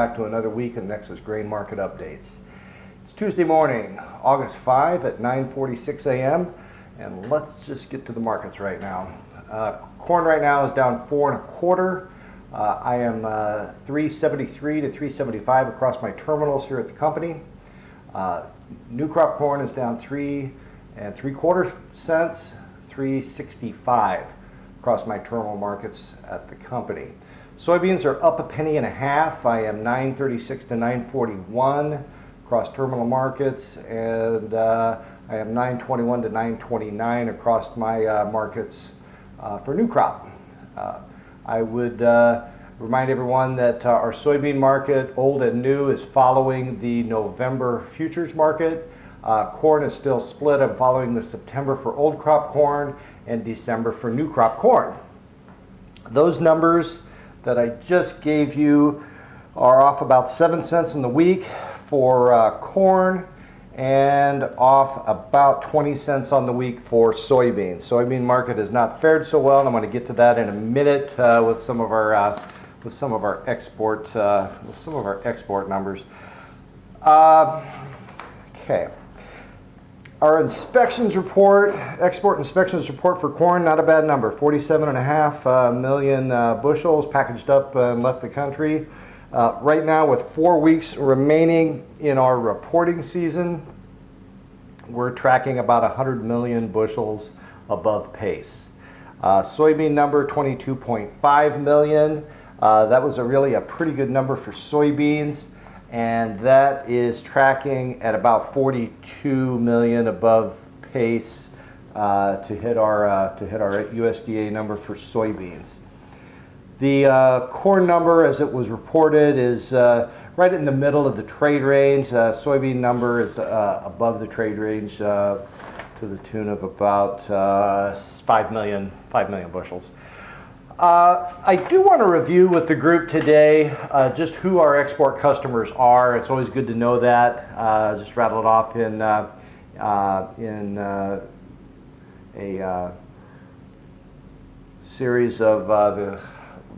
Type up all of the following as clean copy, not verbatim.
back to another week in Nexus grain market updates. It's Tuesday morning, August 5 at 9:46 a.m. and let's just get to the markets right now. Corn right now is down 4 1/4. I am 373 to 375 across my terminals here at the company. New crop corn is down 3 3/4 cents, 365 across my terminal markets at the company. Soybeans are up 1.5 pennies. I am 936 to 941 across terminal markets, and I am 921 to 929 across my markets for new crop. I would remind everyone that our soybean market, old and new, is following the November futures market. Corn is still split. I'm following the September for old crop corn and December for new crop corn. Those numbers that I just gave you are off about 7 cents in the week for corn and off about 20 cents on the week for soybeans. Soybean market has not fared so well, and I'm going to get to that in a minute with some of our export numbers. Okay. Our inspections report, export inspections report for corn, not a bad number. 47.5 million bushels packaged up and left the country. Right now, with 4 weeks remaining in our reporting season, we're tracking about 100 million bushels above pace. Soybean number, 22.5 million. That was really a pretty good number for soybeans, and that is tracking at about 42 million above pace to hit our USDA number for soybeans. The corn number, as it was reported, is right in the middle of the trade range. Soybean number is above the trade range to the tune of about 5 million bushels. I do want to review with the group today just who our export customers are. It's always good to know that. Just rattle it off in a series of the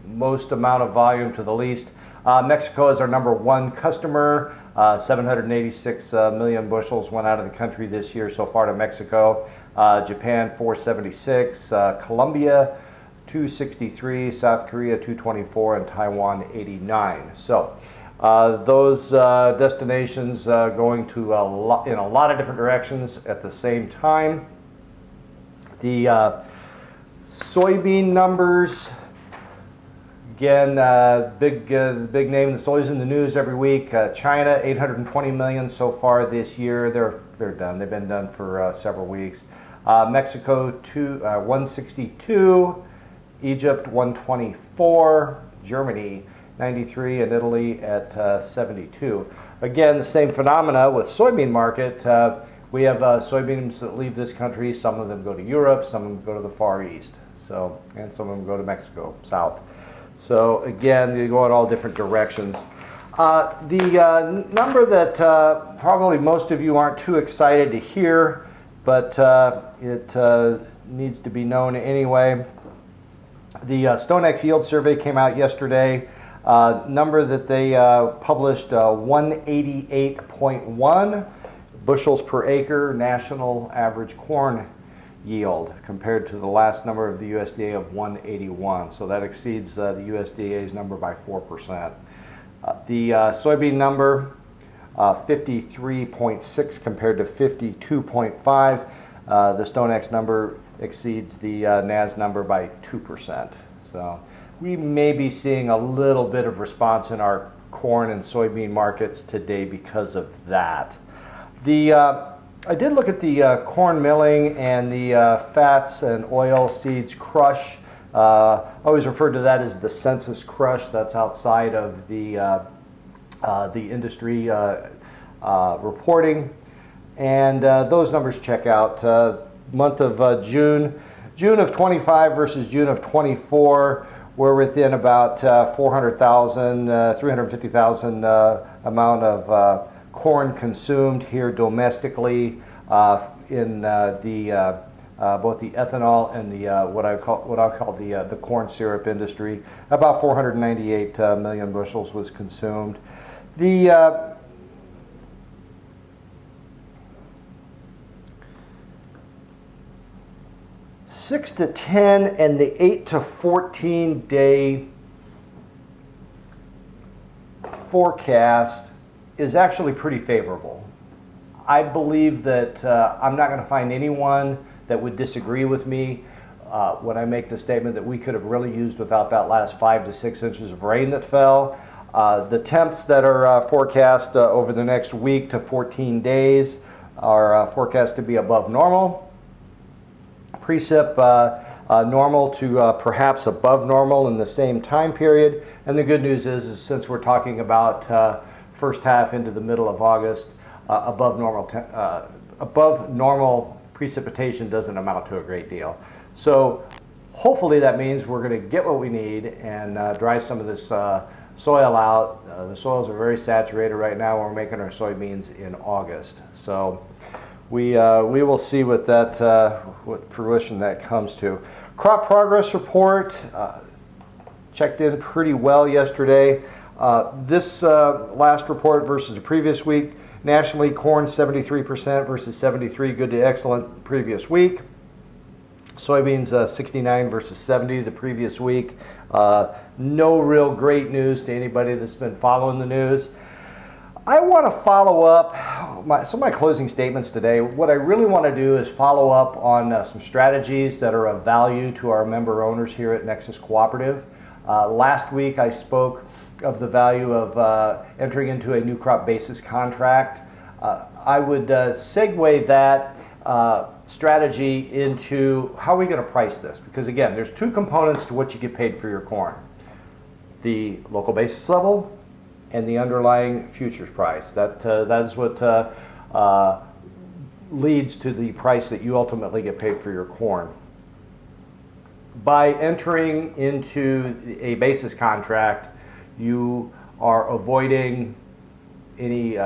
most amount of volume to the least. Mexico is our number one customer. 786 million bushels went out of the country this year so far to Mexico. Japan 476, Colombia 263, South Korea 224, and Taiwan 89. So those destinations going to in a lot of different directions at the same time. The soybean numbers, again, big name that's always in the news every week. China 820 million so far this year. They're done. They've been done for several weeks. Mexico 162. Egypt 124, Germany 93, and Italy at 72. Again, the same phenomena with soybean market. We have soybeans that leave this country. Some of them go to Europe, some of them go to the Far East, and some of them go to Mexico, south. So again, they go in all different directions. The number that probably most of you aren't too excited to hear, but it needs to be known anyway. The StoneX yield survey came out yesterday. Number that they published, 188.1 bushels per acre national average corn yield compared to the last number of the USDA of 181. So that exceeds the USDA's number by 4%. The soybean number, 53.6 compared to 52.5. The StoneX number exceeds the NAS number by 2%. So we may be seeing a little bit of response in our corn and soybean markets today because of that. I did look at the corn milling and the fats and oil seeds crush. I always refer to that as the census crush. That's outside of the industry reporting. And those numbers check out. Month of June of 25 versus June of 24, we're within about 400,000, 350,000 amount of corn consumed here domestically in both the ethanol and the what I'll call the corn syrup industry. About 498 million bushels was consumed. The 6 to 10 and the 8 to 14 day forecast is actually pretty favorable. I believe that I'm not going to find anyone that would disagree with me when I make the statement that we could have really used without that last 5 to 6 inches of rain that fell. The temps that are forecast over the next week to 14 days are forecast to be above normal. Precip normal to perhaps above normal in the same time period. And the good news is since we're talking about first half into the middle of August, above normal precipitation doesn't amount to a great deal. So hopefully that means we're going to get what we need and dry some of this soil out. The soils are very saturated right now. We're making our soybeans in August. So we will see what what fruition that comes to. Crop progress report checked in pretty well yesterday. This last report versus the previous week, nationally corn 73% versus 73, good to excellent previous week. Soybeans 69 versus 70 the previous week. No real great news to anybody that's been following the news. I want to follow up some of my closing statements today. What I really want to do is follow up on some strategies that are of value to our member owners here at Nexus Cooperative. Last week I spoke of the value of entering into a new crop basis contract. I would segue that strategy into how are we going to price this, because again there's two components to what you get paid for your corn: the local basis level and the underlying futures price. That is what leads to the price that you ultimately get paid for your corn. By entering into a basis contract, you are avoiding any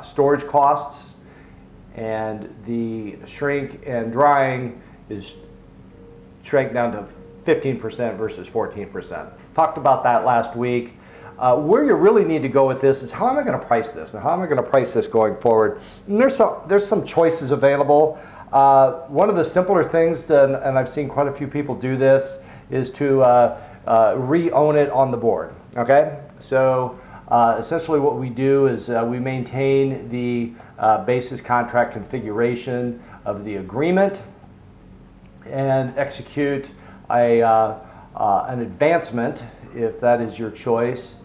storage costs, and the shrink and drying is shrank down to 15% versus 14%. Talked about that last week. Where you really need to go with this is how am I going to price this, and how am I going to price this going forward? And there's some choices available. One of the simpler things, and I've seen quite a few people do this, is to re-own it on the board. Okay, so essentially what we do is we maintain the basis contract configuration of the agreement and execute an advancement if that is your choice.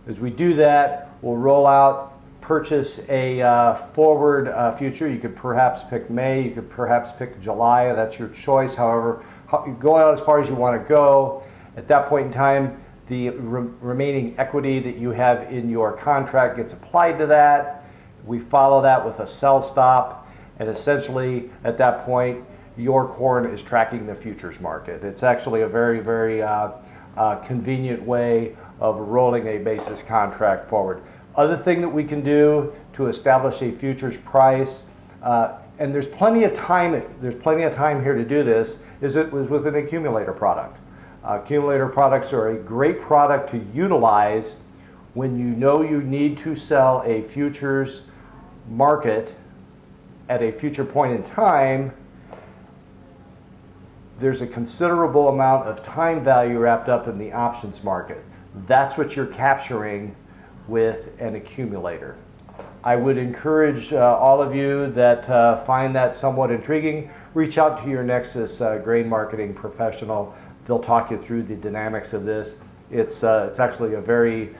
As we do that, we'll roll out, purchase a forward future. You could perhaps pick May, you could perhaps pick July, that's your choice. However, go out as far as you want to go. At that point in time, the remaining equity that you have in your contract gets applied to that. We follow that with a sell stop, and essentially at that point, your corn is tracking the futures market. It's actually a very, very convenient way of rolling a basis contract forward. Other thing that we can do to establish a futures price, and there's plenty of time here to do this, is with an accumulator product. Accumulator products are a great product to utilize when you know you need to sell a futures market at a future point in time. There's a considerable amount of time value wrapped up in the options market. That's what you're capturing with an accumulator. I would encourage all of you that find that somewhat intriguing, reach out to your Nexus grain marketing professional. They'll talk you through the dynamics of this. It's actually a very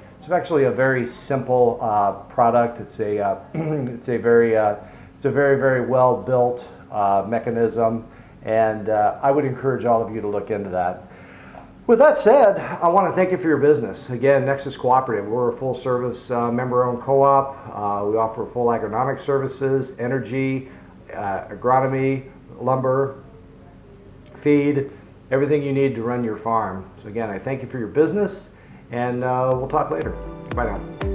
simple product. It's a very well built mechanism, and I would encourage all of you to look into that. With that said, I want to thank you for your business. Again, Nexus Cooperative, we're a full service member-owned co-op. We offer full agronomic services, energy, agronomy, lumber, feed, everything you need to run your farm. So again, I thank you for your business, and we'll talk later. Bye now.